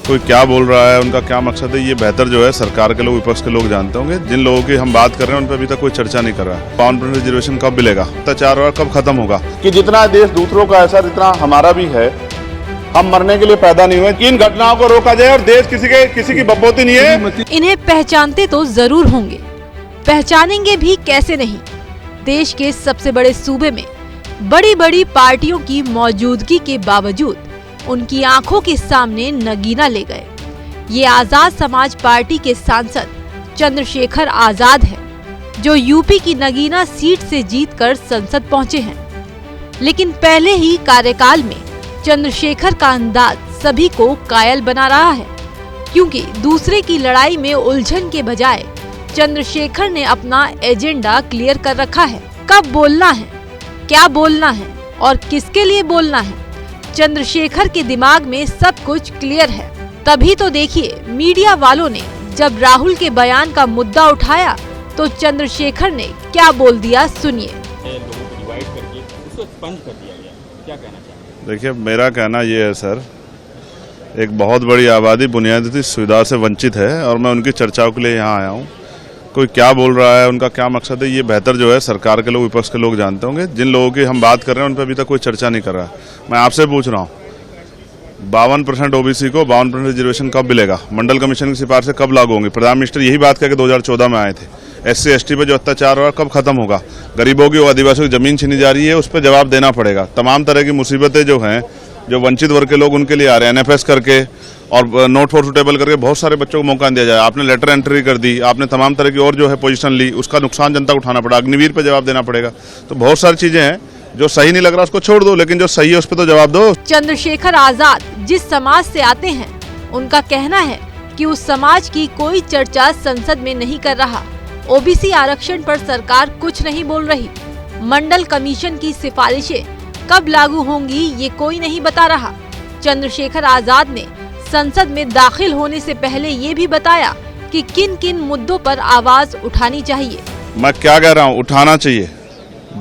कोई क्या बोल रहा है, उनका क्या मकसद है, ये बेहतर जो है सरकार के लोग, विपक्ष के लोग जानते होंगे। जिन लोगों की हम बात कर रहे हैं उन पर अभी तक कोई चर्चा नहीं कर रहा है। 52% रिजर्वेशन कब मिलेगा, अत्याचार और कब खत्म होगा, कि जितना देश दूसरों का है सर, इतना हमारा भी है। हम मरने के लिए पैदा नहीं हुए। इन घटनाओं को रोका जाए और देश किसी की बपोती नहीं है। इन्हें पहचानते तो जरूर होंगे, पहचानेंगे भी कैसे नहीं। देश के सबसे बड़े सूबे में बड़ी बड़ी पार्टियों की मौजूदगी के बावजूद उनकी आंखों के सामने नगीना ले गए। ये आजाद समाज पार्टी के सांसद चंद्रशेखर आजाद है, जो यूपी की नगीना सीट से जीतकर संसद पहुंचे हैं। लेकिन पहले ही कार्यकाल में चंद्रशेखर का अंदाज सभी को कायल बना रहा है, क्योंकि दूसरे की लड़ाई में उलझन के बजाय चंद्रशेखर ने अपना एजेंडा क्लियर कर रखा है। कब बोलना है, क्या बोलना है और किसके लिए बोलना है, चंद्रशेखर के दिमाग में सब कुछ क्लियर है। तभी तो देखिए, मीडिया वालों ने जब राहुल के बयान का मुद्दा उठाया तो चंद्रशेखर ने क्या बोल दिया, सुनिए। लोगों को डिवाइड करके उसको स्पंज कर दिया गया, क्या कहना चाहिए? देखिए, मेरा कहना ये है सर, एक बहुत बड़ी आबादी बुनियादी सुविधा से वंचित है और मैं उनकी चर्चाओं के लिए यहाँ आया हूँ। कोई क्या बोल रहा है, उनका क्या मकसद है, ये बेहतर जो है सरकार के लोग, विपक्ष के लोग जानते होंगे। जिन लोगों की हम बात कर रहे हैं उन पर अभी तक कोई चर्चा नहीं कर रहा है। मैं आपसे पूछ रहा हूँ, 52% ओबीसी को 52% रिजर्वेशन कब मिलेगा, मंडल कमीशन की सिफारिश से कब लागू होंगी? प्रधानमंत्री यही बात करके 2014 में आए थे। SC ST पे जो अत्याचार हो रहा है कब खत्म होगा? गरीबों की, आदिवासियों की जमीन छीनी जा रही है, उस पर जवाब देना पड़ेगा। तमाम तरह की मुसीबतें जो हैं, जो वंचित वर्ग के लोग उनके लिए आ रहे हैं, NFS करके और नोट फॉर सुटेबल करके बहुत सारे बच्चों को मौका दिया जाए। आपने लेटर एंट्री कर दी, आपने तमाम तरह की और जो है पोजीशन ली, उसका नुकसान जनता को उठाना पड़ा। अग्निवीर पे जवाब देना पड़ेगा। तो बहुत सारी चीजें हैं, जो सही नहीं लग रहा उसको छोड़ दो, लेकिन जो सही है उस पर तो जवाब दो। चंद्रशेखर आजाद जिस समाज से आते हैं, उनका कहना है कि उस समाज की कोई चर्चा संसद में नहीं कर रहा। ओबीसी आरक्षण पर सरकार कुछ नहीं बोल रही। मंडल कमीशन की सिफारिशें कब लागू होंगी ये कोई नहीं बता रहा। चंद्रशेखर आजाद ने संसद में दाखिल होने से पहले ये भी बताया कि किन किन मुद्दों पर आवाज उठानी चाहिए। मैं क्या कह रहा हूँ, उठाना चाहिए,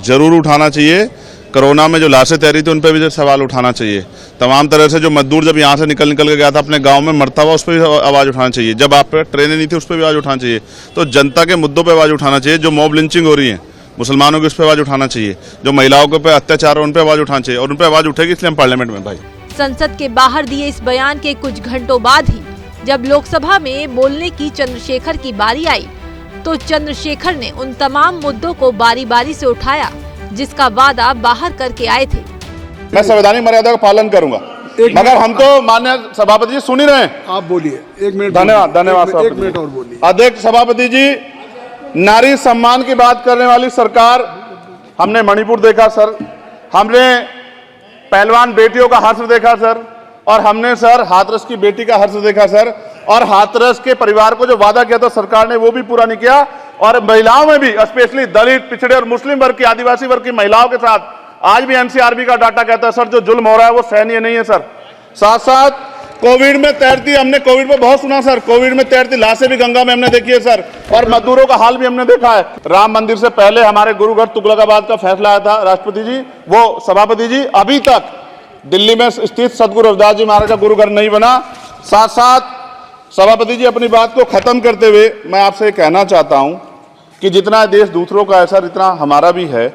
जरूर उठाना चाहिए। कोरोना में जो लाशें तैरी थी उन पर भी सवाल उठाना चाहिए। तमाम तरह से जो मजदूर जब यहाँ से निकल के गया था अपने गांव में मरता हुआ, उस पर भी आवाज उठाना चाहिए। जब आप पे ट्रेनें नहीं थी उस पर भी आवाज उठाना चाहिए। तो जनता के मुद्दों पर आवाज उठाना चाहिए। जो मॉब लिंचिंग हो रही है मुसलमानों की, उस पर आवाज उठाना चाहिए। जो महिलाओं के पे अत्याचार है उन पर आवाज उठाना चाहिए, और उन पर आवाज उठेगी इसलिए हम पार्लियामेंट में। भाई, संसद के बाहर दिए इस बयान के कुछ घंटों बाद ही जब लोकसभा में बोलने की चंद्रशेखर की बारी आई, तो चंद्रशेखर ने उन तमाम मुद्दों को बारी बारी से उठाया जिसका वादा बाहर करके आए थे। मैं संवैधानिक मर्यादा का पालन करूंगा, मगर हम तो माननीय सभापति जी सुन ही रहे हैं। आप बोलिए, 1 मिनट। धन्यवाद, धन्यवाद। एक मिनट और बोलिए। अध्यक्ष सभापति जी, नारी सम्मान की बात करने वाली सरकार, हमने मणिपुर देखा सर, हमने पहलवान बेटियों का हर्ष देखा सर, और हमने सर हाथरस की बेटी का हर्ष देखा सर, और हाथरस के परिवार को जो वादा किया था सरकार ने वो भी पूरा नहीं किया। और महिलाओं में भी, स्पेशली दलित, पिछड़े और मुस्लिम वर्ग की, आदिवासी वर्ग की महिलाओं के साथ आज भी NCRB का डाटा कहता है सर, जो जुल्म हो रहा है वो सहनीय नहीं है सर। साथ साथ कोविड में तैरती, हमने कोविड में बहुत सुना सर, कोविड में तैरती लाशें भी गंगा में हमने देखी है सर, और मजदूरों का हाल भी हमने देखा है। राम मंदिर से पहले हमारे गुरुघर तुगलकाबाद का फैसला आया था राष्ट्रपति जी, वो सभापति जी अभी तक दिल्ली में स्थित सदगुरु रविदास जी महाराज का गुरुघर नहीं बना। साथ साथ सभापति जी, अपनी बात को खत्म करते हुए मैं आपसे कहना चाहता हूं कि जितना देश दूसरों का है सर, इतना हमारा भी है।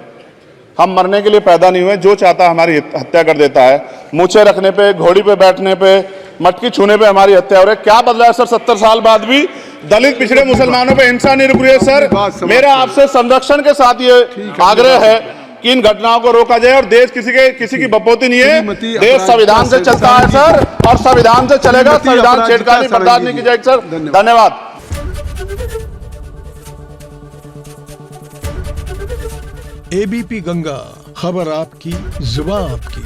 हम मरने के लिए पैदा नहीं हुए। जो चाहता है हमारी हत्या कर देता है। मूछें रखने पे, घोड़ी पे बैठने पे, मटकी छूने पे हमारी हत्या हो रही है। क्या बदला है सर? 70 साल बाद भी दलित, पिछड़े, मुसलमानों पे हिंसा नहीं रुक रही है सर। मेरा आपसे संरक्षण के साथ ये आग्रह है कि इन घटनाओं को रोका जाए और देश किसी की बपोती नहीं है। देश संविधान से चलता है सर, और संविधान से चलेगा। संविधान छेड़खानी बर्दाश्त नहीं की जाएगी सर। धन्यवाद। ABP गंगा, खबर आपकी, जुबान आपकी।